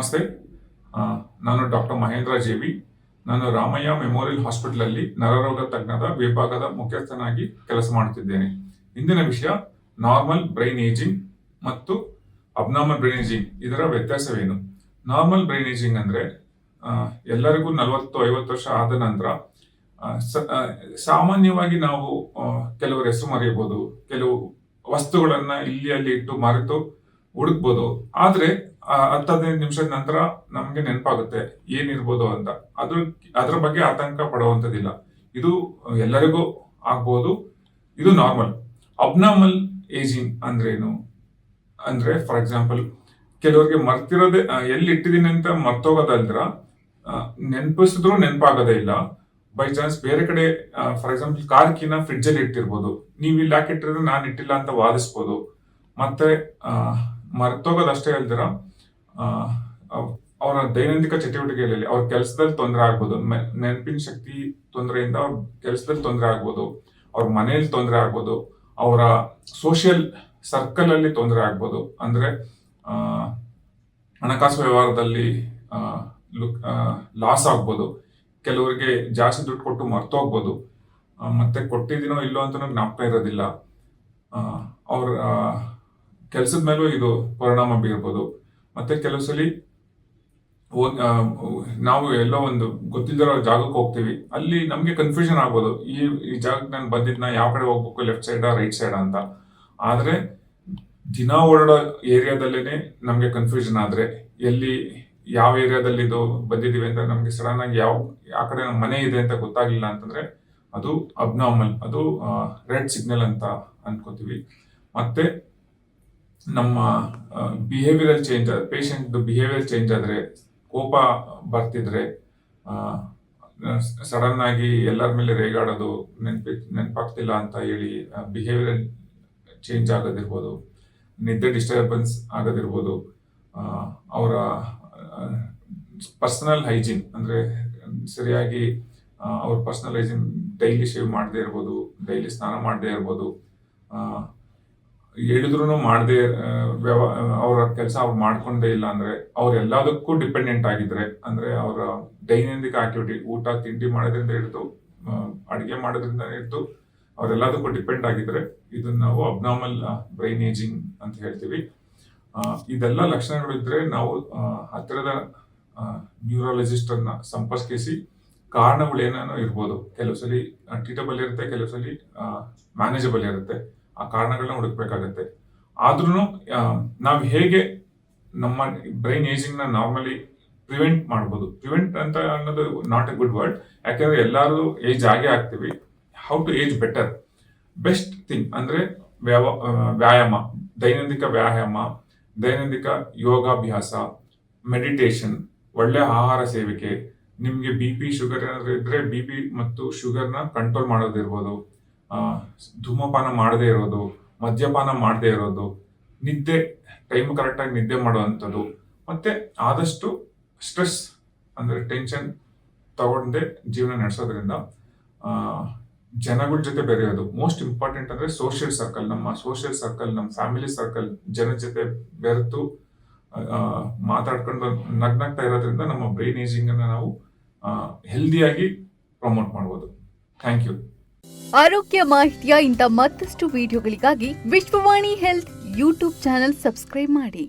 ನಮಸ್ತೆ. ನಾನು doctor Mahendra JV. ನಾನು ರಾಮಯ್ಯ ಮೆಮೋರಿಯಲ್ ಹಾಸ್ಪಿಟಲಲ್ಲಿ ನರರೋಗ ತಜ್ಞದ ವಿಭಾಗದ ಮುಖ್ಯಸ್ಥನಾಗಿ ಕೆಲಸ ಮಾಡುತ್ತಿದ್ದೇನೆ. ಇಂದಿನ ವಿಷಯ ನಾರ್ಮಲ್ ಬ್ರೈನ್ ಏಜಿಂಗ್ ಮತ್ತು ಅಬ್ನಾರ್ಮಲ್ ಬ್ರೈನ್ ಏಜಿಂಗ್, ಇದರ ವ್ಯತ್ಯಾಸವೇನು? ನಾರ್ಮಲ್ ಬ್ರೈನ್ ಏಜಿಂಗ್ ಅಂದರೆ ಎಲ್ಲರಿಗೂ 40-50 ವರ್ಷ ಆದ ನಂತರ ಸಾಮಾನ್ಯವಾಗಿ ನಾವು ಕೆಲವರು ಹೆಸರು ಮರೆಯಬಹುದು, ಕೆಲವು ವಸ್ತುಗಳನ್ನ ಇಲ್ಲಿ ಅಲ್ಲಿ ಇಟ್ಟು ಮರೆತು ಹುಡುಕ್ಬೋದು. ಆದ್ರೆ 10-15 ನಿಮಿಷದ ನಂತರ ನಮ್ಗೆ ನೆನಪಾಗುತ್ತೆ ಏನಿರ್ಬೋದು ಅಂತ. ಅದ್ರ ಬಗ್ಗೆ ಆತಂಕ ಪಡುವಂಥದ್ದಿಲ್ಲ. ಇದು ಎಲ್ಲರಿಗೂ ಆಗ್ಬೋದು. ಇದು ನಾರ್ಮಲ್. ಅಬ್ನಾರ್ಮಲ್ ಏಜಿಂಗ್ ಅಂದ್ರೇನು ಅಂದ್ರೆ, ಫಾರ್ ಎಕ್ಸಾಂಪಲ್, ಕೆಲವರಿಗೆ ಮರ್ತಿರೋದೇ ಎಲ್ಲಿ ಇಟ್ಟಿದ್ದೀನಿ ಅಂತ ಮರ್ತೋಗೋದಲ್ದ್ರ ನೆನಪಿಸಿದ್ರು ನೆನಪಾಗೋದೇ ಇಲ್ಲ. ಬೈ ಚಾನ್ಸ್ ಬೇರೆ ಕಡೆ, ಫಾರ್ ಎಕ್ಸಾಂಪಲ್, ಕಾರ್ ಕೀನ ಫ್ರಿಡ್ಜ್ ಅಲ್ಲಿ ಇಟ್ಟಿರ್ಬೋದು, ನೀವು ಇಲ್ಲಿ ಯಾಕೆ ಇಟ್ಟಿರೋದು ನಾನು ಇಟ್ಟಿಲ್ಲ ಅಂತ ವಾದಿಸ್ಬೋದು. ಮತ್ತೆ ಮರ್ತೋಗೋದಷ್ಟೇ ಅಲ್ದಿರ ಅವರ ದೈನಂದಿನ ಚಟುವಟಿಕೆಗಳಲ್ಲಿ, ಅವ್ರ ಕೆಲಸದಲ್ಲಿ ತೊಂದರೆ ಆಗ್ಬೋದು, ನೆನಪಿನ ಶಕ್ತಿ ತೊಂದರೆಯಿಂದ ಅವ್ರ ಕೆಲಸದಲ್ಲಿ ತೊಂದರೆ ಆಗ್ಬೋದು, ಅವ್ರ ಮನೆಯಲ್ಲಿ ತೊಂದರೆ ಆಗ್ಬೋದು, ಅವರ ಸೋಷಿಯಲ್ ಸರ್ಕಲ್ ಅಲ್ಲಿ ತೊಂದರೆ ಆಗ್ಬೋದು. ಅಂದ್ರೆ ಹಣಕಾಸು ವ್ಯವಹಾರದಲ್ಲಿ ಲಾಸ್ ಆಗ್ಬೋದು, ಕೆಲವರಿಗೆ ಜಾಸ್ತಿ ದುಡ್ಡು ಕೊಟ್ಟು ಮರ್ತೋಗ್ಬೋದು, ಮತ್ತೆ ಕೊಟ್ಟಿದ್ದೀನೋ ಇಲ್ಲೋ ಅಂತ ಜ್ಞಾಪಕ ಇರೋದಿಲ್ಲ. ಅವ್ರ ಕೆಲಸದ ಮೇಲೂ ಇದು ಪರಿಣಾಮ ಬೀರ್ಬೋದು. ಮತ್ತೆ ಕೆಲವು ಸಲ ನಾವು ಎಲ್ಲೋ ಒಂದು ಗೊತ್ತಿಲ್ಲದಿರೋ ಜಾಗಕ್ಕೆ ಹೋಗ್ತೀವಿ, ಅಲ್ಲಿ ನಮ್ಗೆ ಕನ್ಫ್ಯೂಷನ್ ಆಗ್ಬೋದು, ಈ ಜಾಗಕ್ಕೆ ನಾನು ಬಂದಿದ್ನ, ಯಾವ ಕಡೆ ಹೋಗ್ಬೇಕು, ಲೆಫ್ಟ್ ಸೈಡಾ ರೈಟ್ ಸೈಡಾ ಅಂತ. ಆದ್ರೆ ದಿನ ಓಡಾಡೋ ಏರಿಯಾದಲ್ಲೇನೆ ನಮ್ಗೆ ಕನ್ಫ್ಯೂಷನ್ ಆದ್ರೆ, ಎಲ್ಲಿ ಯಾವ ಏರಿಯಾದಲ್ಲಿ ಇದು ಬಂದಿದೀವಿ ಅಂತ ನಮ್ಗೆ ಸಡನ್ ಆಗಿ ಯಾವ ಕಡೆ ನಮ್ಮ ಮನೆ ಇದೆ ಅಂತ ಗೊತ್ತಾಗ್ಲಿಲ್ಲ ಅಂತಂದ್ರೆ ಅದು ಅಬ್ನಾರ್ಮಲ್, ಅದು ರೆಡ್ ಸಿಗ್ನಲ್ ಅಂತ ಅನ್ಕೋತೀವಿ. ಮತ್ತೆ ನಮ್ಮ behavioural change, patient behaviour change ಆದ್ರೆ, ಕೋಪ ಬರ್ತಿದ್ರೆ, ಸಡನ್ ಆಗಿ ಎಲ್ಲರ ಮೇಲೆ ರೇಗಾಡೋದು, ನೆನಪಾಗ್ತಿಲ್ಲ ಅಂತ ಹೇಳಿ ಬಿಹೇವಿಯರಲ್ ಚೇಂಜ್ ಆಗೋದಿರ್ಬೋದು, ನಿದ್ದೆ ಡಿಸ್ಟರ್ಬೆನ್ಸ್ ಆಗೋದಿರ್ಬೋದು, ಅವರ ಪರ್ಸನಲ್ ಹೈಜೀನ್ ಅಂದ್ರೆ ಸರಿಯಾಗಿ ಅವ್ರ ಪರ್ಸನಲ್ ಹೈಜೀನ್ ಡೈಲಿ ಶೇವ್ ಮಾಡದೇ ಇರ್ಬೋದು, ಡೈಲಿ ಸ್ನಾನ ಮಾಡದೇ ಇರ್ಬೋದು, ಹೇಳಿದ್ರು ಮಾಡದೆ ಅವರ ಕೆಲಸ ಅವ್ರು ಮಾಡ್ಕೊಂಡೇ ಇಲ್ಲ ಅಂದ್ರೆ, ಅವ್ರು ಎಲ್ಲದಕ್ಕೂ ಡಿಪೆಂಡೆಂಟ್ ಆಗಿದ್ರೆ, ಅಂದ್ರೆ ಅವರ ದೈನಂದಿನ ಆಕ್ಟಿವಿಟಿ, ಊಟ ತಿಂಡಿ ಮಾಡೋದ್ರಿಂದ ಹಿಡಿದು ಅಡಿಗೆ ಮಾಡೋದ್ರಿಂದ ಹಿಡಿದು ಅವರೆಲ್ಲದಕ್ಕೂ ಡಿಪೆಂಡ್ ಆಗಿದ್ರೆ, ಇದನ್ನ ನಾವು ಅಬ್ನಾರ್ಮಲ್ ಬ್ರೈನ್ ಏಜಿಂಗ್ ಅಂತ ಹೇಳ್ತೀವಿ. ಇದೆಲ್ಲ ಲಕ್ಷಣಗಳಿದ್ರೆ ನಾವು ಹತ್ತಿರದ ನ್ಯೂರಾಲಜಿಸ್ಟ್ ಅನ್ನ ಸಂಪರ್ಕಿಸಿ ಕಾರಣಗಳು ಏನೇನೋ ಇರ್ಬೋದು. ಕೆಲವು ಸಲ ಟ್ರೀಟಬಲ್ ಇರುತ್ತೆ, ಕೆಲವು ಸಲ ಮ್ಯಾನೇಜಬಲ್ ಇರುತ್ತೆ. ಆ ಕಾರಣಗಳನ್ನ ಹುಡುಕ್ಬೇಕಾಗತ್ತೆ. ಆದ್ರೂ ನಾವು ಹೇಗೆ ನಮ್ಮ ಬ್ರೈನ್ ಏಜಿಂಗ್ ನ ನಾರ್ಮಲಿ ಪ್ರಿವೆಂಟ್ ಮಾಡ್ಬೋದು? ಪ್ರಿವೆಂಟ್ ಅಂತ ಅನ್ನೋದು ನಾಟ್ ಎ ಗುಡ್ ವರ್ಡ್, ಯಾಕಂದ್ರೆ ಎಲ್ಲರೂ ಏಜ್ ಆಗೇ ಆಗ್ತೀವಿ. How to age better? Best thing ಅಂದ್ರೆ ವ್ಯಾಯಾಮ, ದೈನಂದಿನ ವ್ಯಾಯಾಮ, ದೈನಂದಿನ ಯೋಗಾಭ್ಯಾಸ, ಮೆಡಿಟೇಷನ್, ಒಳ್ಳೆ ಆಹಾರ ಸೇವಿಕೆ, ನಿಮ್ಗೆ BP ಶುಗರ್ ಏನಾದ್ರು ಇದ್ರೆ BP ಮತ್ತು ಶುಗರ್ನ ಕಂಟ್ರೋಲ್ ಮಾಡೋದಿರ್ಬೋದು, ಧೂಮಪಾನ ಮಾಡದೇ ಇರೋದು, ಮದ್ಯಪಾನ ಮಾಡದೇ ಇರೋದು, ನಿದ್ದೆ ಟೈಮ್ ಕರೆಕ್ಟಾಗಿ ನಿದ್ದೆ ಮಾಡುವಂಥದ್ದು, ಮತ್ತೆ ಆದಷ್ಟು ಸ್ಟ್ರೆಸ್ ಅಂದ್ರೆ ಟೆನ್ಷನ್ ತಗೊಂಡೆ ಜೀವನ ನಡೆಸೋದ್ರಿಂದ ಜನಗಳ ಜೊತೆ ಬೆರೆಯೋದು. ಮೋಸ್ಟ್ ಇಂಪಾರ್ಟೆಂಟ್ ಅಂದ್ರೆ ಸೋಷಿಯಲ್ ಸರ್ಕಲ್, ನಮ್ಮ ಸೋಷಿಯಲ್ ಸರ್ಕಲ್, ನಮ್ಮ ಫ್ಯಾಮಿಲಿ ಸರ್ಕಲ್, ಜನರ ಜೊತೆ ಬೆರೆತು ಮಾತಾಡ್ಕೊಂಡು ನಗ್ನಗ್ತಾ ಇರೋದ್ರಿಂದ ನಮ್ಮ ಬ್ರೈನ್ ಏಜಿಂಗ್ ಅನ್ನ ನಾವು ಹೆಲ್ದಿಯಾಗಿ ಪ್ರಮೋಟ್ ಮಾಡ್ಬೋದು. Thank you. ಆರೋಗ್ಯ ಮಾಹಿತಿಯ ಇಂಥ ಮತ್ತಷ್ಟು ವಿಡಿಯೋಗಳಿಗಾಗಿ Vishwavani health YouTube channel subscribe ಮಾಡಿ.